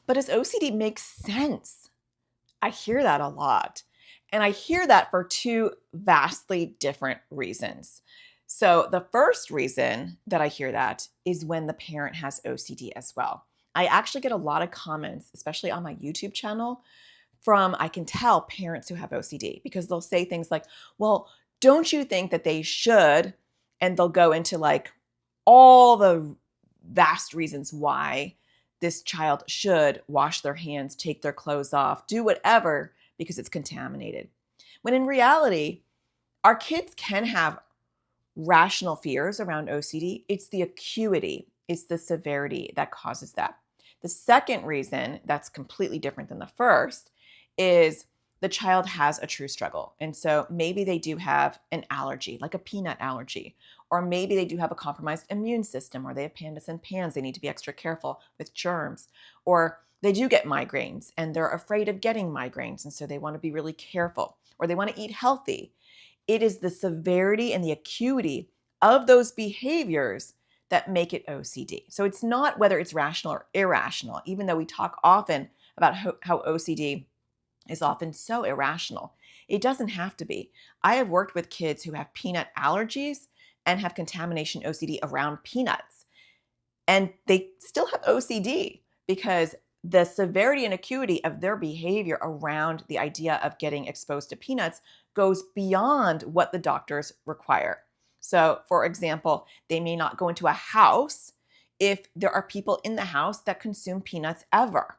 But does OCD make sense? I hear that a lot. And I hear that for two vastly different reasons. So, the first reason that I hear that is when the parent has OCD as well. I actually get a lot of comments, especially on my YouTube channel, from I can tell parents who have OCD because they'll say things like, well, don't you think that they should? And they'll go into like all the vast reasons why this child should wash their hands, take their clothes off, do whatever because it's contaminated. When in reality, our kids can have rational fears around OCD. It's the acuity, it's the severity that causes that. The second reason that's completely different than the first is the child has a true struggle. And so maybe they do have an allergy, like a peanut allergy, or maybe they do have a compromised immune system, or they have pandas and pans. They need to be extra careful with germs, or they do get migraines and they're afraid of getting migraines. And so they want to be really careful, or they want to eat healthy. It is the severity and the acuity of those behaviors that make it OCD. So it's not whether it's rational or irrational, even though we talk often about how OCD is often so irrational. It doesn't have to be. I have worked with kids who have peanut allergies and have contamination OCD around peanuts, and they still have OCD because the severity and acuity of their behavior around the idea of getting exposed to peanuts goes beyond what the doctors require. So, for example, they may not go into a house if there are people in the house that consume peanuts ever,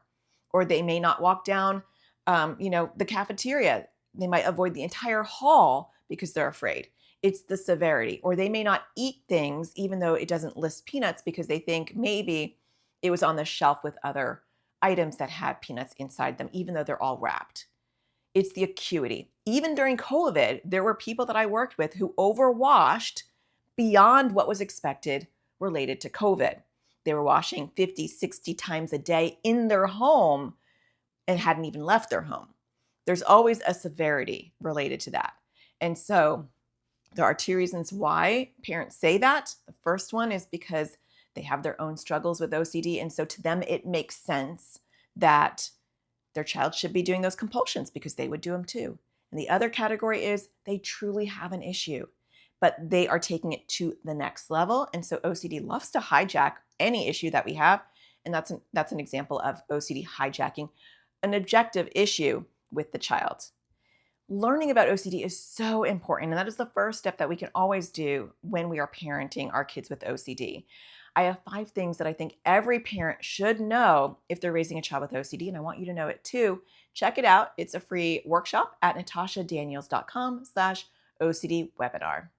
or they may not walk down, the cafeteria. They might avoid the entire hall because they're afraid. It's the severity, or they may not eat things even though it doesn't list peanuts because they think maybe it was on the shelf with other items that had peanuts inside them, even though they're all wrapped. It's the acuity. Even during COVID, there were people that I worked with who overwashed beyond what was expected related to COVID. They were washing 50, 60 times a day in their home and hadn't even left their home. There's always a severity related to that. And so there are two reasons why parents say that. The first one is because they have their own struggles with OCD. And so to them, it makes sense that their child should be doing those compulsions because they would do them too. And the other category is they truly have an issue, but they are taking it to the next level. And so OCD loves to hijack any issue that we have. And that's an example of OCD hijacking an objective issue with the child. Learning about OCD is so important, and that is the first step that we can always do when we are parenting our kids with OCD. I have 5 things that I think every parent should know if they're raising a child with OCD, and I want you to know it too. Check it out. It's a free workshop at natashadaniels.com/OCD webinar.